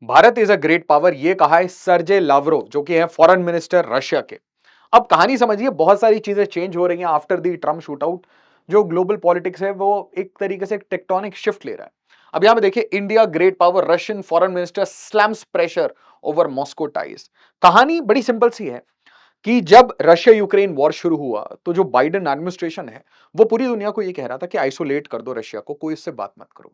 Bharat is a great power, ये कहा है सर्जे लावरोव, जो कि है फॉरेन मिनिस्टर रशिया के। अब कहानी समझिए, बहुत सारी चीजें चेंज हो रही हैं आफ्टर द ट्रम्प शूटआउट। जो ग्लोबल पॉलिटिक्स है वो एक तरीके से एक टेक्टोनिक शिफ्ट ले रहा है। अब यहां पे देखिए, India great power, Russian foreign minister slams pressure over Moscow ties. कहानी बड़ी सिंपल सी है कि जब रशिया यूक्रेन वॉर शुरू हुआ तो जो बाइडेन एडमिनिस्ट्रेशन है वो पूरी दुनिया को ये कह रहा था कि आइसोलेट कर दो रशिया को, कोई इससे बात मत करो।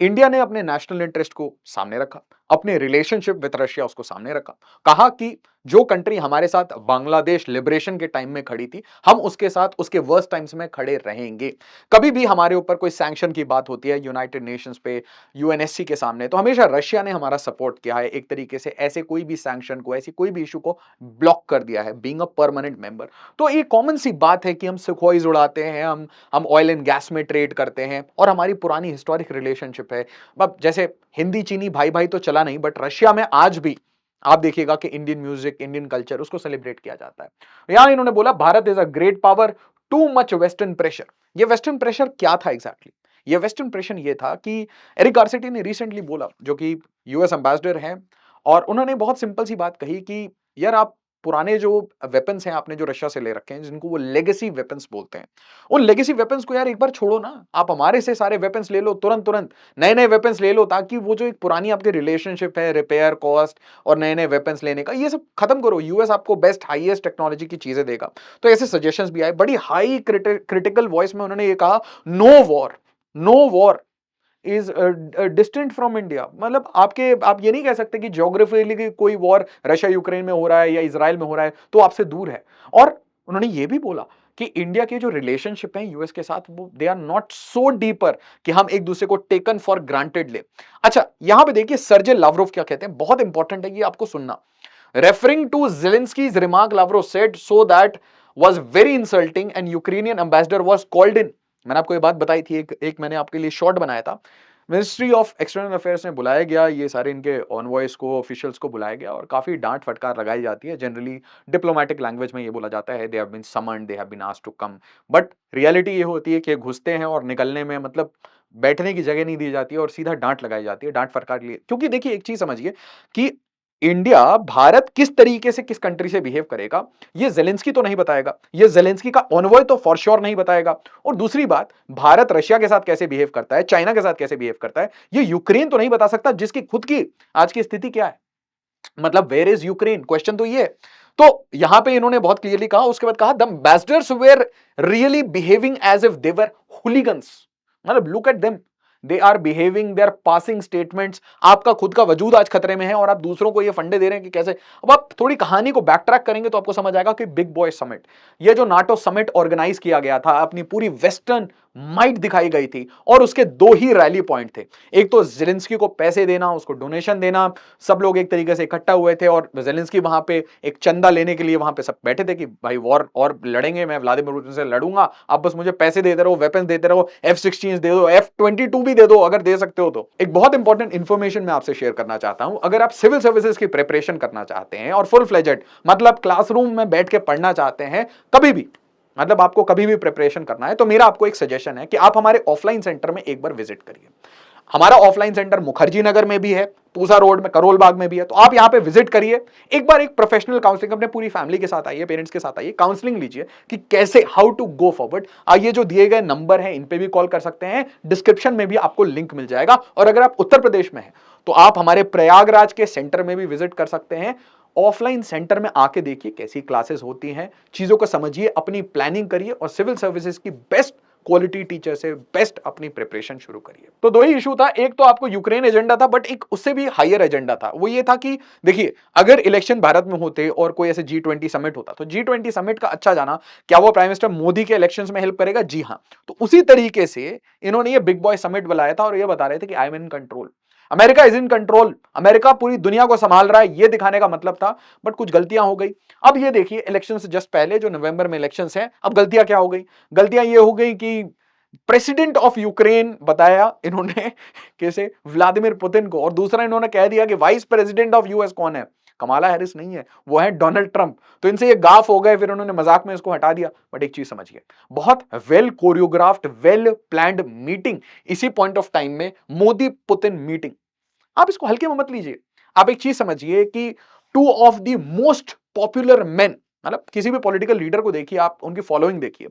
इंडिया ने अपने नेशनल इंटरेस्ट को सामने रखा, अपने रिलेशनशिप विद रशिया उसको सामने रखा। कहा कि जो कंट्री हमारे साथ बांग्लादेश लिबरेशन के टाइम में खड़ी थी, हम उसके साथ उसके वर्स्ट टाइम्स में खड़े रहेंगे। कभी भी हमारे ऊपर कोई सैंक्शन की बात होती है यूनाइटेड नेशंस पे, यूएनएससी के सामने, तो हमेशा रशिया ने हमारा सपोर्ट किया है। एक तरीके से ऐसे कोई भी सैंक्शन को, ऐसी कोई भी इशू को ब्लॉक कर दिया है, बीइंग अ परमानेंट मेंबर। तो ये कॉमन सी बात है कि हम सुखोइज उड़ाते हैं, हम ऑयल एंड गैस में ट्रेड करते हैं, और हमारी पुरानी हिस्टोरिक रिलेशनशिप है। अब जैसे हिंदी चीनी भाई भाई तो चला नहीं, बट रशिया में आज भी आप देखिएगा कि इंडियन म्यूजिक, इंडियन कल्चर, उसको सेलिब्रेट किया जाता है। यहां इन्होंने बोला Bharat is a great power, too much western pressure. ये वेस्टर्न प्रेशर क्या था एग्जैक्टली? ये वेस्टर्न प्रेशर ये था कि एरिक गारसेटी ने रिसेंटली बोला, जो कि यूएस एम्बेसडर हैं, और उन्होंने बहुत सिंपल सी बात कही कि यार, आप पुराने जो वेपन्स हैं आपने जो रशिया से ले रखे हैं, जिनको वो लेगेसी वेपन्स बोलते हैं, उन लेगेसी वेपन्स को यार एक बार छोड़ो ना। आप हमारे से सारे वेपन्स ले लो, तुरंत तुरंत नए नए वेपन्स ले लो, ताकि वो जो एक पुरानी आपकी रिलेशनशिप है, रिपेयर कॉस्ट और नए नए वेपन्स लेने का, ये सब खत्म करो। यूएस आपको बेस्ट हाईएस्ट टेक्नोलॉजी की चीजें देगा। तो ऐसे सजेशंस भी आए, बड़ी हाई क्रिटिकल वॉइस में उन्होंने ये कहा, no war, no war is distant from India. मतलब आप ये नहीं कह सकते कि ज्योग्राफिकली कोई वॉर रशिया यूक्रेन में हो रहा है या इसराइल में हो रहा है तो आपसे दूर है। और उन्होंने ये भी बोला कि इंडिया के जो रिलेशनशिप है यूएस के साथ, वो they are not so deeper कि हम एक दूसरे को टेकन फॉर ग्रांटेड ले। अच्छा, यहां पे देखिए सर्जे लावरोव क्या कहते हैं, बहुत इंपॉर्टेंट है ये आपको सुनना। Referring to Zelensky's remark, Lavrov said so that was very insulting and Ukrainian ambassador was called in। मैंने आपको ये बात बताई थी, एक मैंने आपके लिए शॉर्ट बनाया था। मिनिस्ट्री ऑफ एक्सटर्नल अफेयर्स में बुलाया गया, ये सारे इनके ऑनवॉयस को, ऑफिशियल्स को बुलाया गया, और काफी डांट फटकार लगाई जाती है। जनरली डिप्लोमेटिक लैंग्वेज में ये बोला जाता है, they have been summoned, they have been asked to come. But reality ये होती है कि घुसते हैं और निकलने में मतलब बैठने की जगह नहीं दी जाती है, और सीधा डांट लगाई जाती है, डांट फटकार लिए। क्योंकि देखिए एक चीज समझिए कि इंडिया, भारत किस तरीके से किस कंट्री से बिहेव करेगा, ये जेलेंस्की तो नहीं बताएगा, ये जेलेंस्की का ऑनवॉय तो फॉर श्योर नहीं बताएगा। और दूसरी बात, भारत रशिया के साथ कैसे बिहेव करता है, चाइना के साथ कैसे बिहेव करता है, ये यूक्रेन तो नहीं बता सकता, जिसकी खुद की आज की स्थिति क्या है। मतलब वेयर इज यूक्रेन, क्वेश्चन तो ये है। तो यहां पे इन्होंने बहुत क्लियरली कहा, उसके बाद कहा the ambassadors were really behaving as if they were hooligans. मतलब look at them, they are behaving, they are passing statements. आपका खुद का वजूद आज खतरे में है और आप दूसरों को ये फंडे दे रहे हैं कि कैसे। अब आप थोड़ी कहानी को बैक ट्रैक करेंगे तो आपको समझ आएगा कि बिग बॉय समिट, ये जो नाटो समिट ऑर्गेनाइज किया गया था, अपनी पूरी वेस्टर्न माइट दिखाई गई थी, और उसके दो ही रैली पॉइंट थे। एक तो जेलेंस्की को पैसे देना, उसको डोनेशन देना, सब लोग एक तरीके से इकट्ठा हुए थे, और जेलेंस्की वहां पे एक चंदा लेने के लिए वहां पे सब बैठे थे कि भाई वॉर और लड़ेंगे, मैं व्लादिमीर पुतिन से लड़ूंगा, आप बस मुझे पैसे देते रहो, वेपन देते रहो, F-16 दे दो, F-22 भी दे दो अगर दे सकते हो तो। एक बहुत इंपॉर्टेंट इंफॉर्मेशन मैं आपसे शेयर करना चाहता हूं, अगर आप सिविल सर्विसेज की प्रिपरेशन करना चाहते हैं और फुल फ्लेजेड, मतलब क्लासरूम में बैठ के पढ़ना चाहते हैं, कभी भी, मतलब आपको कभी भी प्रिपरेशन करना है, तो मेरा आपको एक सजेशन है कि आप हमारे ऑफलाइन सेंटर में एक बार विजिट करिए। हमारा ऑफलाइन सेंटर मुखर्जी नगर में भी है, पूसा रोड में, करोल बाग में भी है, तो आप यहां पे विजिट करिए। एक बार एक प्रोफेशनल काउंसलिंग, अपने पूरी फैमिली के साथ आइए, पेरेंट्स के साथ आइए, काउंसलिंग लीजिए कि कैसे, हाउ टू गो फॉरवर्ड। आइए, जो दिए गए नंबर हैं इन पे भी कॉल कर सकते हैं, डिस्क्रिप्शन में भी आपको लिंक मिल जाएगा। और अगर आप उत्तर प्रदेश में हैं तो आप हमारे प्रयागराज के सेंटर में भी विजिट कर सकते हैं। ऑफलाइन सेंटर में आके देखिए कैसी क्लासेस होती हैं, चीजों को समझिए, अपनी प्लानिंग करिए, और सिविल सर्विसेज की बेस्ट क्वालिटी टीचर से बेस्ट अपनी प्रिपरेशन शुरू करिए। तो दो ही इशू था, एक तो आपको यूक्रेन एजेंडा था, बट एक उससे भी हायर एजेंडा था। वो ये था कि देखिए, अगर इलेक्शन भारत में होते और कोई ऐसे G20 समिट होता, तो G20 समिट का अच्छा जाना, क्या वो प्राइम मिनिस्टर मोदी के इलेक्शंस में हेल्प करेगा? जी हां। तो उसी तरीके से इन्होंने ये बिग बॉय समिट बुलाया था, और ये बता रहे थे कि I am in control, America is in control, America पूरी दुनिया को संभाल रहा है, ये दिखाने का मतलब था। बट कुछ गलतियां हो गई। अब ये देखिए, इलेक्शन से जस्ट पहले जो नवंबर में इलेक्शंस हैं, अब गलतियां क्या हो गई? गलतियां ये हो गई कि प्रेसिडेंट ऑफ यूक्रेन बताया इन्होंने कैसे, व्लादिमीर पुतिन को, और दूसरा इन्होंने कह दिया कि वाइस प्रेसिडेंट ऑफ यूएस कौन है? कमाला हैरिस नहीं है, वो है डोनाल्ड ट्रंप। तो इनसे ये गाफ हो गए, फिर उन्होंने मजाक में इसको हटा दिया। बट एक चीज समझिए, बहुत well choreographed, well planned meeting, इसी पॉइंट ऑफ टाइम में मोदी पुतिन मीटिंग, आप इसको हल्के में मत लीजिए। आप एक चीज समझिए कि two of the most popular main, मतलब किसी भी पॉलिटिकल लीडर को देखिए, आप उनकी फॉलोइंग देखिए,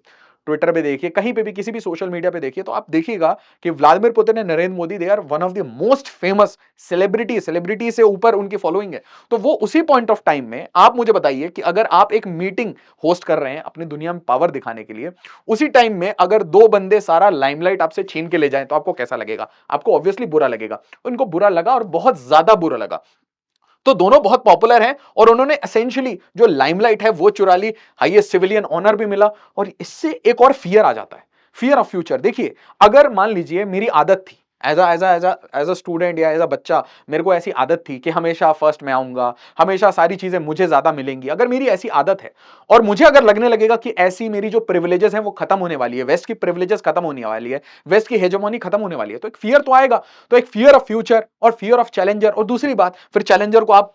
ट्विटर पे देखिए, कहीं पे भी किसी भी सोशल मीडिया पे देखिए, तो आप देखिएगा कि Vladimir Putin and Narendra Modi they are one of the most famous celebrity, celebrity से ऊपर उनकी फॉलोइंग है। तो वो उसी पॉइंट ऑफ टाइम में, आप मुझे बताइए कि अगर आप एक मीटिंग होस्ट कर रहे हैं अपनी दुनिया में पावर दिखाने के लिए, उसी टाइम में अगर दो बंदे सारा लाइमलाइट आपसे छीन के ले जाएं तो आपको कैसा लगेगा? आपको ऑब्वियसली बुरा लगेगा। उनको बुरा लगा और बहुत ज्यादा बुरा लगा। तो दोनों बहुत पॉपुलर हैं और उन्होंने एसेंशियली जो लाइमलाइट है वो चुरा ली, हाईएस्ट सिविलियन ऑनर भी मिला, और इससे एक और फियर आ जाता है, फियर ऑफ फ्यूचर। देखिए, अगर मान लीजिए मेरी आदत थी एज अ स्टूडेंट या एज अ बच्चा, मेरे को ऐसी आदत थी कि हमेशा फर्स्ट में आऊंगा, हमेशा सारी चीजें मुझे ज्यादा मिलेंगी, अगर मेरी ऐसी आदत है और मुझे अगर लगने लगेगा कि ऐसी मेरी जो प्रिविलेजेस हैं वो खत्म होने वाली है, वेस्ट की प्रिविलेजेस खत्म होने वाली है, वेस्ट की हेजेमोनी खत्म होने वाली है, तो एक फियर तो आएगा। तो एक फियर ऑफ फ्यूचर और फियर ऑफ चैलेंजर, और दूसरी बात, फिर चैलेंजर को आप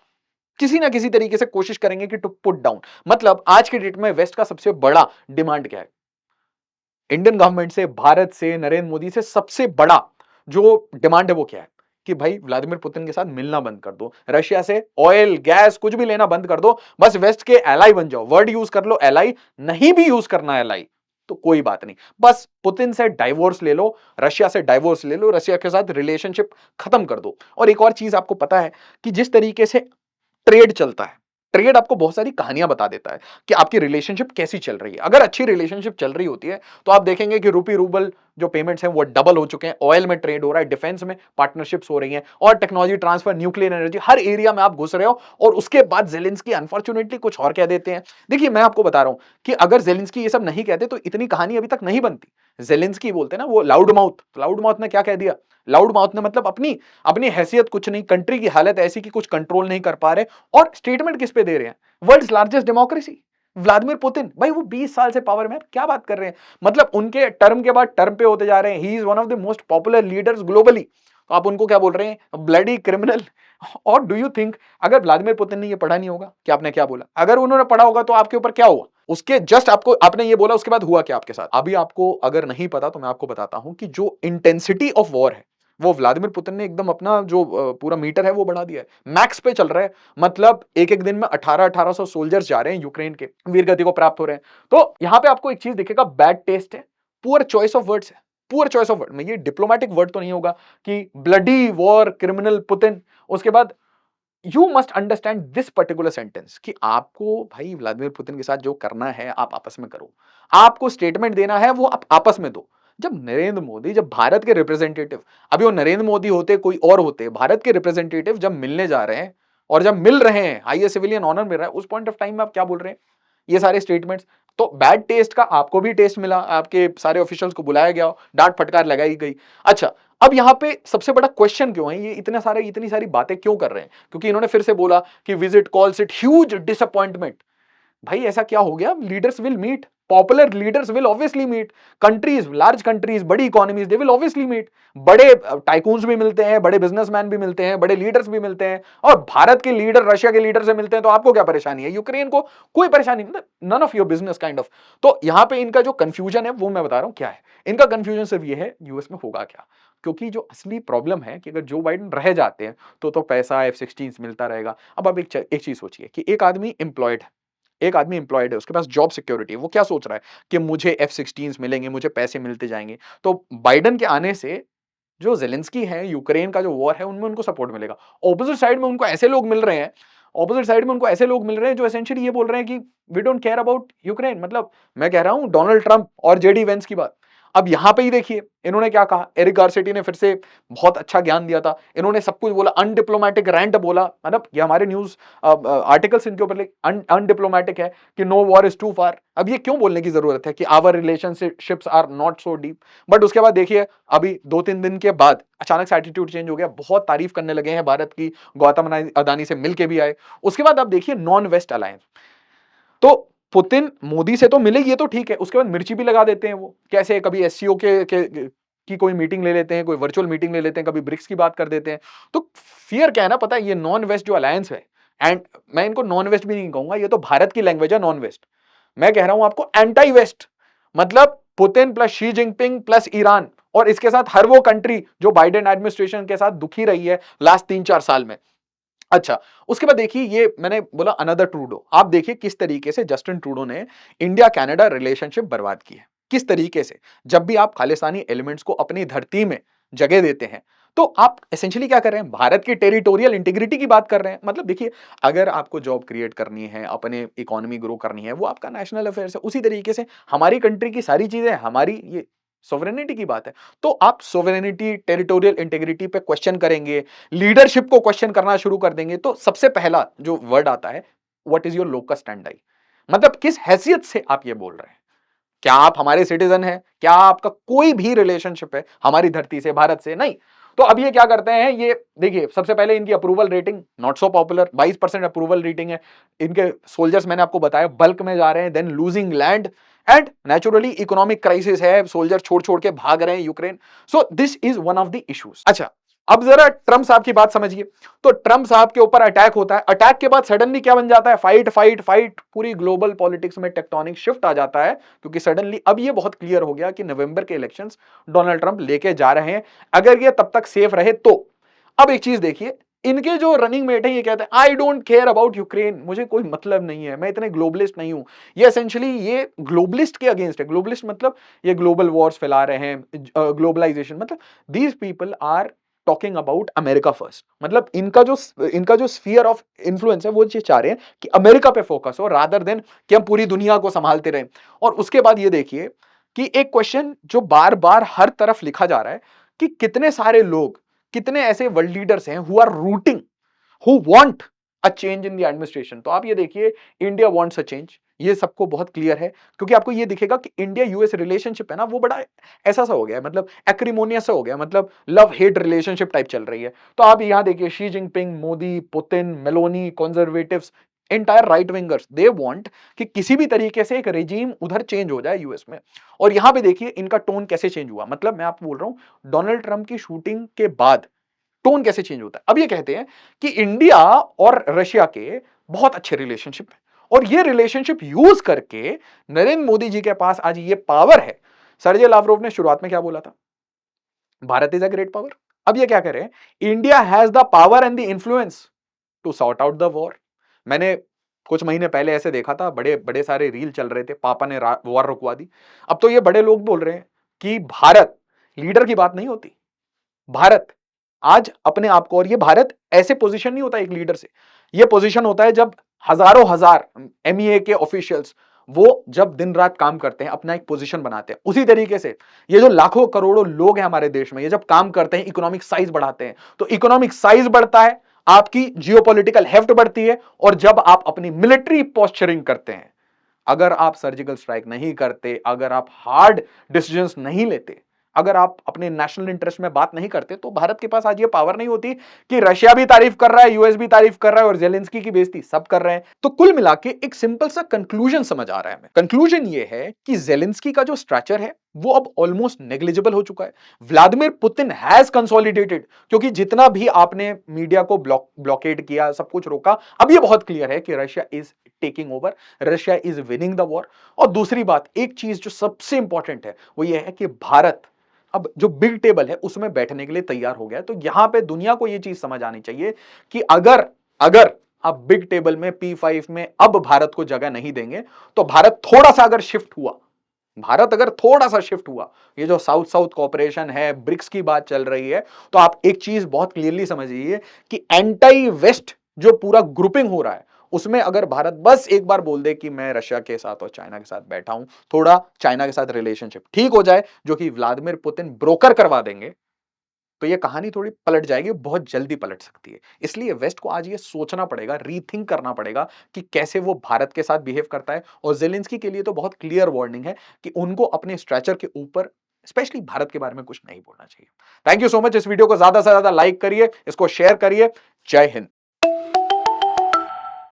किसी ना किसी तरीके से कोशिश करेंगे कि टू पुट डाउन। मतलब आज के डेट में वेस्ट का सबसे बड़ा डिमांड क्या है? इंडियन गवर्नमेंट से, भारत से, नरेंद्र मोदी से सबसे बड़ा जो डिमांड है वो क्या है? कि भाई व्लादिमीर पुतिन के साथ मिलना बंद कर दो, रशिया से ऑयल गैस कुछ भी लेना बंद कर दो, बस वेस्ट के एलाई बन जाओ। वर्ड यूज कर लो एलाई, नहीं भी यूज करना एलाई तो कोई बात नहीं, बस पुतिन से डाइवोर्स ले लो, रशिया से डाइवोर्स ले लो, रशिया के साथ रिलेशनशिप खत्म कर दो। और एक और चीज आपको पता है कि जिस तरीके से ट्रेड चलता है, ट्रेड आपको बहुत सारी कहानियां बता देता है कि आपकी रिलेशनशिप कैसी चल रही है। अगर अच्छी रिलेशनशिप चल रही होती है तो आप देखेंगे कि रूपी रूबल जो पेमेंट्स हैं वो डबल हो चुके हैं, ऑयल में ट्रेड हो रहा है, डिफेंस में पार्टनरशिप्स हो रही हैं, और टेक्नोलॉजी ट्रांसफर, न्यूक्लियर एनर्जी, हर एरिया में आप घुस रहे हो। और उसके बाद जेलेंस्की अनफॉर्चुनेटली कुछ और कह देते हैं। देखिए, मैं आपको बता रहा हूं कि अगर जेलेंस्की ये सब नहीं कहते तो इतनी कहानी अभी तक नहीं बनती। जेलेंस्की बोलते हैं ना वो लाउड माउथ, लाउड माउथ ने क्या कह दिया? लाउड माउथ ने मतलब अपनी अपनी हैसियत कुछ नहीं, कंट्री की हालत ऐसी कि कुछ कंट्रोल नहीं कर पा रहे, और स्टेटमेंट किस पे दे रहे हैं? World's largest democracy, Vladimir Putin. भाई वो 20 साल से पावर में है, क्या बात कर रहे हैं? मतलब उनके टर्म के बाद टर्म पे होते जा रहे हैं। He is one of the most popular leaders globally, तो आप उनको क्या बोल रहे हैं? Bloody criminal. और डू यू थिंक अगर व्लादिमीर पुतिन ने ये पढ़ा नहीं होगा कि आपने क्या बोला? अगर उन्होंने पढ़ा होगा तो आपके ऊपर क्या हुआ? उसके जस्ट आपको, आपने ये बोला उसके बाद हुआ क्या आपके साथ? अभी आपको अगर नहीं पता तो मैं आपको बताता हूं कि जो इंटेंसिटी ऑफ वॉर है वो व्लादिमीर पुतिन ने एकदम अपना जो पूरा मीटर है वो बढ़ा दिया है, मैक्स पे चल रहा है। मतलब एक एक दिन में 1800 सोल्जर्स जा रहे हैं यूक्रेन के, वीरगति को प्राप्त हो रहे हैं। तो यहां पे आपको एक चीज दिखेगा, बैड टेस्ट है, पुअर चॉइस ऑफ वर्ड्स है, पुअर चॉइस ऑफ वर्ड में, ये डिप्लोमेटिक वर्ड तो नहीं होगा कि ब्लडी वॉर क्रिमिनल पुतिन। उसके बाद you must understand this particular sentence कि आपको भाई व्लादिमीर पुतिन के साथ जो करना है आप आपस में करो, आपको स्टेटमेंट देना है वो आप आपस में दो। जब नरेंद्र मोदी, जब भारत के रिप्रेजेंटेटिव, अभी वो नरेंद्र मोदी होते कोई और होते, भारत के रिप्रेजेंटेटिव जब मिलने जा रहे हैं और जब मिल रहे हैं, हाईएस्ट सिविलियन ऑनर मिल रहा है, उस पॉइंट ऑफ टाइम में आप क्या बोल रहे हैं? ये सारे स्टेटमेंट्स। तो बैड टेस्ट का आपको भी टेस्ट मिला, आपके सारे ऑफिशियल्स को बुलाया गया, डांट फटकार लगाई गई। अच्छा, अब यहां पे सबसे बड़ा क्वेश्चन क्यों है, ये इतनी सारी बातें क्यों कर रहे हैं? क्योंकि इन्होंने फिर से बोला कि visit calls it huge disappointment. भाई ऐसा क्या हो गया? Leaders will meet, popular leaders will obviously meet, countries, large countries, बड़ी economies, they will obviously meet, बड़े टाइकून्स भी मिलते हैं, बड़े बिजनेसमैन भी मिलते हैं, बड़े लीडर्स भी मिलते हैं, और भारत के लीडर रशिया के लीडर से मिलते हैं, तो आपको क्या परेशानी है? यूक्रेन को कोई परेशानी नहीं, none of your business kind of. तो यहां पे इनका जो कंफ्यूजन है वो मैं बता रहा हूं क्या है। इनका कंफ्यूजन सिर्फ ये है यूएस में होगा क्या, क्योंकि जो असली प्रॉब्लम है कि अगर जो बाइडेन रह जाते हैं तो पैसा F-16 मिलता रहेगा। अब आप एक चीज सोचिए कि एक आदमी एम्प्लॉयड है, एक आदमी एम्प्लॉयड है, उसके पास जॉब सिक्योरिटी है, वो क्या सोच रहा है कि मुझे F-16 मिलेंगे, मुझे पैसे मिलते जाएंगे। तो बाइडेन के आने से जो जेलेंस्की है, यूक्रेन का जो वॉर है, उनमें उनको सपोर्ट मिलेगा। ऑपोजिट साइड में उनको ऐसे लोग मिल रहे हैं, ऑपोजिट साइड में उनको ऐसे लोग मिल रहे हैं जो एसेंशियली ये बोल रहे हैं कि we don't care about Ukraine. मतलब मैं कह रहा हूं डोनाल्ड ट्रंप और जेडी वेंस की बात। अब यहां पे ही देखिए इन्होंने क्या कहा, एरिक गारसेटी ने फिर से बहुत अच्छा ज्ञान दिया था, इन्होंने सब कुछ बोला, अनडिप्लोमेटिक रैंट बोला। मतलब ये हमारे न्यूज आर्टिकल्स इनके ऊपर अनडिप्लोमेटिक है कि no war is too far. अब ये क्यों बोलने की जरूरत है कि our relationships are not so deep? But उसके बाद देखिए अभी 2-3 दिन के बाद अचानक से एटीट्यूड चेंज हो गया, बहुत तारीफ करने लगे हैं भारत की, गौतम अदानी से मिलके भी आए। उसके बाद आप देखिए नॉन वेस्ट अलायंस, तो पुतिन मोदी से तो मिले, ये तो ठीक है, उसके बाद मिर्ची भी लगा देते हैं। वो कैसे? कभी एससीओ की कोई मीटिंग ले लेते हैं, कोई वर्चुअल मीटिंग ले लेते हैं, कभी ब्रिक्स की बात कर देते हैं। तो फियर क्या है ना, पता है, ये नॉन वेस्ट जो अलायंस है, एंड मैं इनको नॉन वेस्ट भी नहीं कहूंगा, ये तो भारत की लैंग्वेज है नॉन वेस्ट। मैं कह रहा हूं आपको एंटी वेस्ट, मतलब Putin plus Xi Jinping plus Iran, और इसके साथ हर वो कंट्री जो बाइडेन एडमिनिस्ट्रेशन के साथ दुखी रही है लास्ट 3-4 साल में। अच्छा, उसके बाद देखिए ये मैंने बोला अनदर ट्रूडो। आप देखिए किस तरीके से जस्टिन ट्रूडो ने इंडिया कनाडा रिलेशनशिप बर्बाद की है। किस तरीके से? जब भी आप खालिस्तानी एलिमेंट्स को अपनी धरती में जगह देते हैं, तो आप एसेंशियली क्या कर रहे हैं? भारत की टेरिटोरियल इंटीग्रिटी की बात कर रहे हैं। मतलब देखिए, अगर आपको जॉब क्रिएट करनी है, अपने इकोनॉमी ग्रो करनी है, वो आपका नेशनल अफेयर्स है। उसी तरीके से हमारी कंट्री की सारी चीजें हमारी ये सॉवरेनिटी की बात है। तो आप सॉवरेनिटी, टेरिटोरियल इंटीग्रिटी पे क्वेश्चन करेंगे, लीडरशिप को क्वेश्चन करना शुरू कर देंगे, तो सबसे पहला जो वर्ड आता है, what is your locus standard? मतलब किस हैसियत से आप ये बोल रहे हैं? क्या आप हमारे सिटीजन हैं? क्या आपका कोई भी रिलेशनशिप है हमारी धरती से, भारत से? नहीं। तो अब ये क्या करते हैं, ये देखिए सबसे पहले इनकी approval rating not so popular, 22% approval rating है। इनके सोल्जर्स मैंने आपको बताया बल्क में जा रहे हैं, then losing land and naturally economic crisis है, सोल्जर छोड़ छोड़ के भाग रहे हैं Ukraine. So this is one of the issues. अच्छा, अब जरा ट्रम्प साहब की बात समझिए। तो ट्रम्प साहब के ऊपर अटैक होता है, अटैक के बाद सडनली क्या बन जाता है? फाइट फाइट फाइट, पूरी ग्लोबल पॉलिटिक्स में टेक्टोनिक शिफ्ट आ जाता है, क्योंकि सडनली अब ये बहुत क्लियर हो गया कि नवंबर के इलेक्शंस डोनाल्ड ट्रंप लेके जा रहे हैं, अगर ये तब तक सेफ रहे तो। अब एक चीज देखिए, इनके जो रनिंग मेट है ये कहते हैं I don't care about Ukraine, मुझे कोई मतलब नहीं है, मैं इतने ग्लोबलिस्ट नहीं हूं। ये एसेंशियली ये ग्लोबलिस्ट के अगेंस्ट है। ग्लोबलिस्ट मतलब ये ग्लोबल वॉर्स फैला रहे हैं, ग्लोबलाइजेशन, मतलब these people are talking about America first. मतलब इनका जो स्फीयर ऑफ इन्फ्लुएंस है वो ये चाह रहे हैं कि अमेरिका पे फोकस हो, रादर देन कि हम पूरी दुनिया को संभालते रहें। और उसके बाद ये देखिए कि एक क्वेश्चन जो बार बार हर तरफ लिखा जा रहा है कि कितने सारे लोग, कितने ऐसे वर्ल्ड लीडर्स हैं who are rooting, who want a change in the administration. तो आप ये देखिए, इंडिया वांट्स अ चेंज, ये सबको बहुत क्लियर है, क्योंकि आपको ये दिखेगा कि इंडिया यूएस रिलेशनशिप है ना, वो बड़ा ऐसा सा हो गया है, मतलब एक्रीमोनियस सा हो गया, मतलब लव हेट रिलेशनशिप टाइप चल रही है। तो आप यहां देखिए, Xi Jinping, Modi, Putin, Meloni, conservatives, entire right wingers, they want कि किसी भी तरीके से एक रेजीम उधर चेंज हो जाए यूएस में। और यहां पे देखिए इनका टोन कैसे चेंज हुआ। मतलब मैं आपको बोल रहा हूं, डोनाल्ड ट्रंप की शूटिंग के बाद टोन कैसे चेंज होता है। अब ये कहते हैं कि इंडिया और रशिया के बहुत अच्छे रिलेशनशिप है, और ये रिलेशनशिप यूज करके नरेंद्र मोदी जी के पास आज ये पावर है। सर्जे लावरोव ने शुरुआत में क्या बोला था? Bharat is a great power. अब ये क्या कह रहे हैं? India has the power and the influence to sort out the war. मैंने कुछ महीने पहले ऐसे देखा था, बड़े बड़े सारे रील चल रहे थे, पापा ने वॉर रुकवा दी। अब तो ये बड़े लोग बोल रहे हैं कि भारत, लीडर की बात नहीं होती, भारत आज अपने आप को, और ये भारत ऐसे पोजीशन नहीं होता एक लीडर से, ये पोजीशन होता है जब हजारों हजार एमईए के ऑफिशियल्स वो जब दिन रात काम करते हैं, अपना एक पोजीशन बनाते हैं। उसी तरीके से ये जो लाखों करोड़ों लोग हैं हमारे देश में, ये जब काम करते हैं, इकोनॉमिक साइज बढ़ाते हैं, तो इकोनॉमिक साइज बढ़ता है, आपकी जियोपॉलिटिकल हेफ्ट बढ़ती है, और जब आप अपनी मिलिट्री पोस्चरिंग करते हैं, अगर आप सर्जिकल स्ट्राइक नहीं करते, अगर आप हार्ड डिसीजंस नहीं लेते, अगर आप अपने नेशनल इंटरेस्ट में बात नहीं करते, तो भारत के पास आज ये पावर नहीं होती कि रशिया भी तारीफ कर रहा है, यूएस भी तारीफ कर रहा है, और जेलेंस्की की बेइज्जती सब कर रहे हैं। तो कुल मिला के एक सिंपल सा कंक्लूजन समझ आ रहा है हमें। कंक्लूजन ये है कि जेलेंस्की का जो स्ट्रैचर है वो अब ऑलमोस्ट नेग्लिजिबल हो चुका है। व्लादिमीर पुतिन हैज कंसोलिडेटेड, क्योंकि जितना भी आपने मीडिया को ब्लॉकेड किया, सब कुछ रोका, अब ये बहुत क्लियर है कि Russia is taking over, Russia is winning the war. और दूसरी बात, एक चीज जो सबसे इंपॉर्टेंट है वो ये है कि भारत अब जो बिग टेबल है उसमें बैठने के लिए तैयार हो गया। तो यहां पे दुनिया को यह चीज समझ आनी चाहिए कि अगर अगर आप बिग टेबल में P5 में अब भारत को जगह नहीं देंगे, तो भारत थोड़ा सा अगर शिफ्ट हुआ, भारत अगर थोड़ा सा शिफ्ट हुआ, ये जो साउथ साउथ कॉपरेशन है, ब्रिक्स की बात चल रही है, तो आप एक चीज बहुत क्लियरली समझिए कि एंटी वेस्ट जो पूरा ग्रुपिंग हो रहा है, उसमें अगर भारत बस एक बार बोल दे कि मैं रशिया के साथ और चाइना के साथ बैठा हूं, थोड़ा चाइना के साथ रिलेशनशिप ठीक हो जाए, जो कि व्लादिमीर पुतिन ब्रोकर करवा देंगे, तो ये कहानी थोड़ी पलट जाएगी, बहुत जल्दी पलट सकती है। इसलिए वेस्ट को आज ये सोचना पड़ेगा, रीथिंक करना पड़ेगा कि कैसे वो भारत के साथ बिहेव करता है। और जेलेंस्की के लिए तो बहुत क्लियर वार्निंग है कि उनको अपने स्ट्रेचर के ऊपर स्पेशली भारत के बारे में कुछ नहीं बोलना चाहिए। Thank you so much. इस वीडियो को ज्यादा से ज्यादा लाइक करिए, इसको शेयर करिए। जय हिंद।